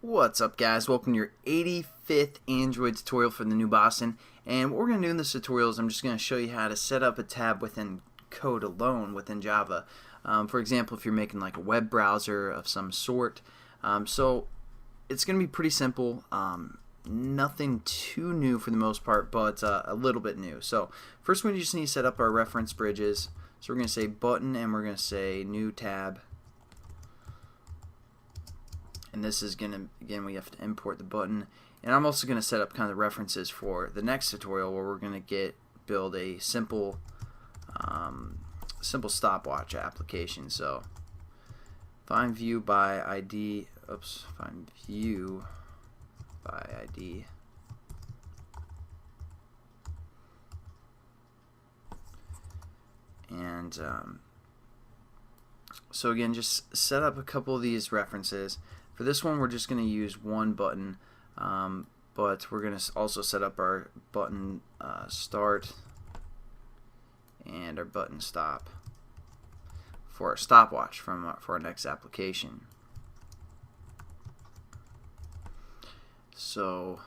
What's up, guys? Welcome to your 85th Android tutorial for the new Boston. And what we're going to do in this tutorial is I'm just going to show you how to set up a tab within code alone within Java. For example, if you're making like a web browser of some sort. So it's going to be pretty simple. Nothing too new for the most part, but a little bit new. So first we just need to set up our reference bridges. So we're going to say button and we're going to say new tab. And this is going to, again, we have to import the button. And I'm also going to set up kind of the references for the next tutorial where we're going to build a simple stopwatch application. So find view by ID, find view by ID. And so again, just set up a couple of these references. For this one, we're just going to use one button, but we're going to also set up our button start and our button stop for our stopwatch for our next application. So,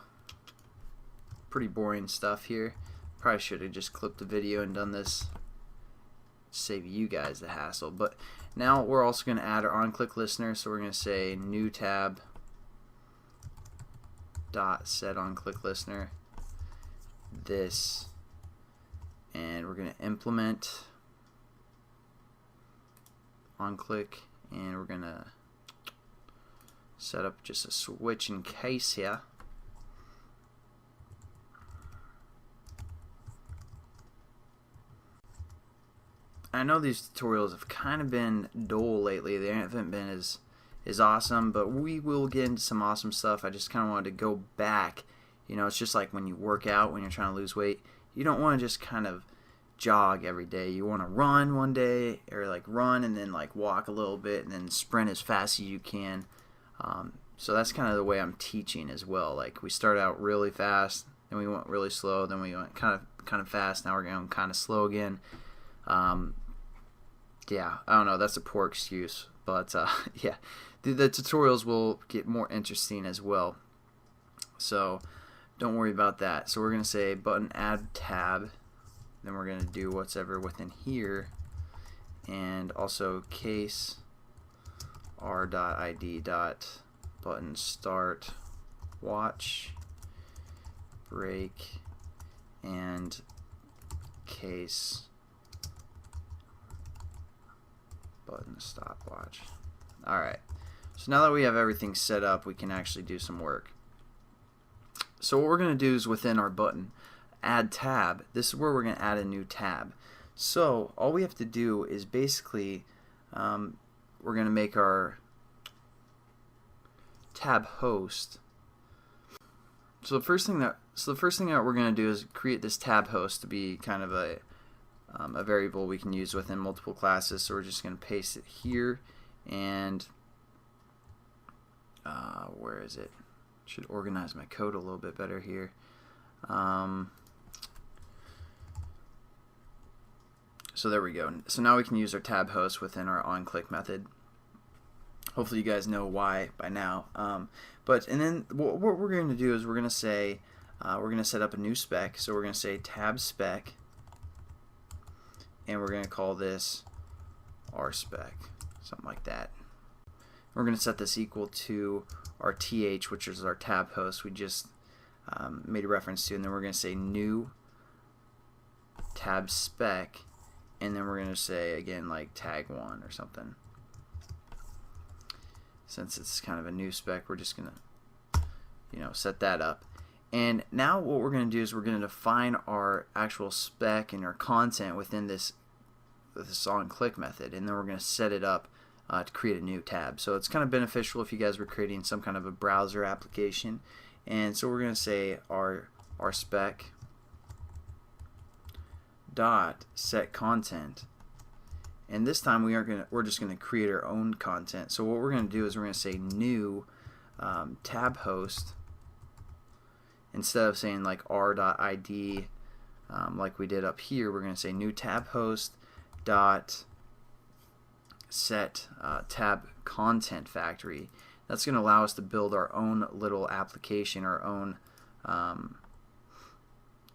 pretty boring stuff here. Probably should have just clipped the video and done this, save you guys the hassle. But now we're also going to add our on-click listener, so we're going to say new tab dot set on-click listener this, and we're going to implement on-click, and we're going to set up just a switch in case here. I know these tutorials have kind of been dull lately. They haven't been as awesome, but we will get into some awesome stuff. I just kind of wanted to go back. You know, it's just like when you work out, when you're trying to lose weight. You don't want to just kind of jog every day. You want to run one day, or like run and then like walk a little bit and then sprint as fast as you can. So that's kind of the way I'm teaching as well. Like we start out really fast, then we went really slow, then we went kind of fast. Now we're going kind of slow again. Yeah, I don't know, that's a poor excuse, but yeah, the tutorials will get more interesting as well, so don't worry about that. So we're going to say button add tab, then we're going to do whatever within here, and also case r.id button start watch break and case button stopwatch. Alright, so now that we have everything set up, we can actually do some work. So what we're going to do is within our button add tab, this is where we're going to add a new tab. So all we have to do is basically we're going to make our tab host. So the first thing that we're going to do is create this tab host to be kind of a variable we can use within multiple classes. So we're just going to paste it here, and where is it? Should organize my code a little bit better here. So there we go. So now we can use our tab host within our on-click method. Hopefully you guys know why by now. And then what we're going to do is we're going to say we're going to set up a new spec. So we're going to say tab spec, and we're going to call this rspec, something like that. We're going to set this equal to our th, which is our tab host we just made a reference to, and then we're going to say new tab spec, and then we're going to say again like tag 1 or something. Since it's kind of a new spec, we're just going to set that up. And now what we're going to do is we're going to define our actual spec and our content within this on-click method, and then we're going to set it up to create a new tab. So it's kind of beneficial if you guys were creating some kind of a browser application. And so we're going to say our spec dot set content, and this time we're just going to create our own content. So what we're going to do is we're going to say new tab host. Instead of saying like r.id like we did up here, we're going to say new tab host dot set tab content factory. That's going to allow us to build our own little application, our own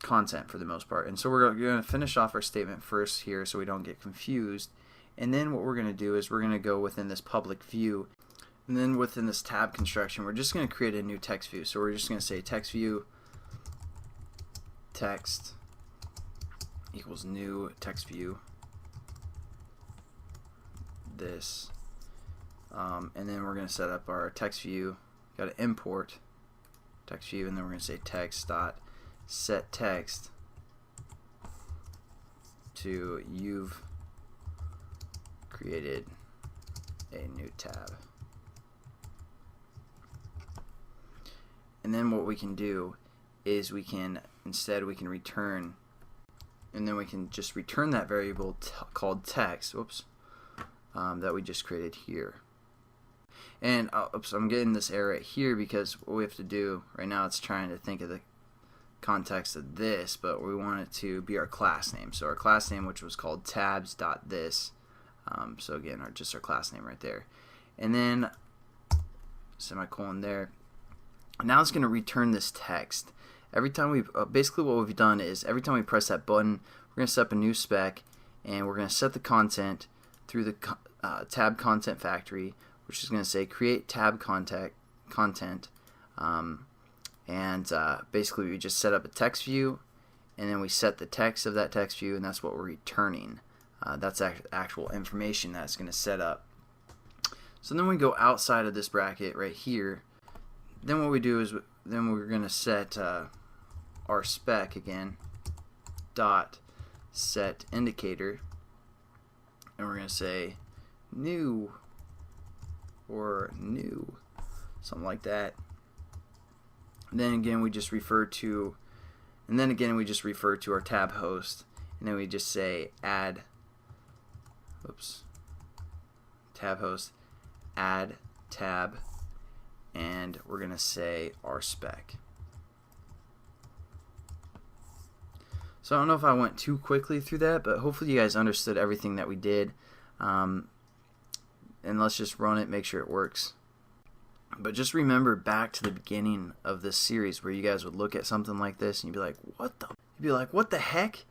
content for the most part. And so we're going to finish off our statement first here so we don't get confused. And then what we're going to do is we're going to go within this public view. And then within this tab construction, we're just going to create a new text view. So we're just going to say text view text equals new text view this. And then we're going to set up our text view. Got to import text view, and then we're going to say text dot set text to you've created a new tab. And then what we can do is we can return, and then we can just return that variable called text, that we just created here. And I'm getting this error right here because what we have to do right now, it's trying to think of the context of this, but we want it to be our class name. So our class name, which was called tabs.this, so again, just our class name right there. And then semicolon there. Now it's going to return this text. Every time we, basically what we've done is every time we press that button, we're going to set up a new spec, and we're going to set the content through the tab content factory, which is going to say create tab content, basically we just set up a text view, and then we set the text of that text view, and that's what we're returning. That's actual information that's going to set up. So then we go outside of this bracket right here. Then what we do is then we're going to set our spec again dot set indicator, and we're going to say new or new, something like that. And then again we just refer to our tab host, and then we just say add tab host add tab, and we're going to say our spec. So I don't know if I went too quickly through that, but hopefully you guys understood everything that we did. And let's just run it, make sure it works. But just remember back to the beginning of this series where you guys would look at something like this and you'd be like, what the heck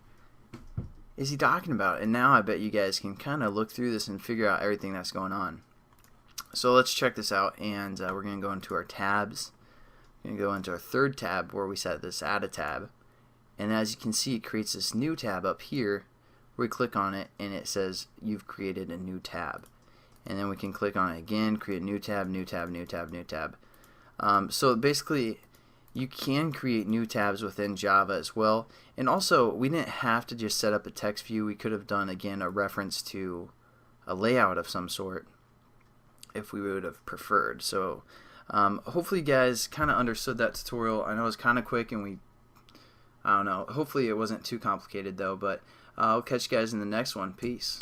is he talking about? And now I bet you guys can kind of look through this and figure out everything that's going on. So let's check this out, and we're going to go into our tabs. We're going to go into our third tab where we set this add a tab. And as you can see, it creates this new tab up here. We click on it, and it says you've created a new tab. And then we can click on it again, create new tab, new tab, new tab, new tab. So basically, you can create new tabs within Java as well. And also, we didn't have to just set up a text view. We could have done, again, a reference to a layout of some sort if we would have preferred. So hopefully you guys kind of understood that tutorial. I know it was kind of quick, and I don't know, hopefully it wasn't too complicated though, but I'll catch you guys in the next one. Peace.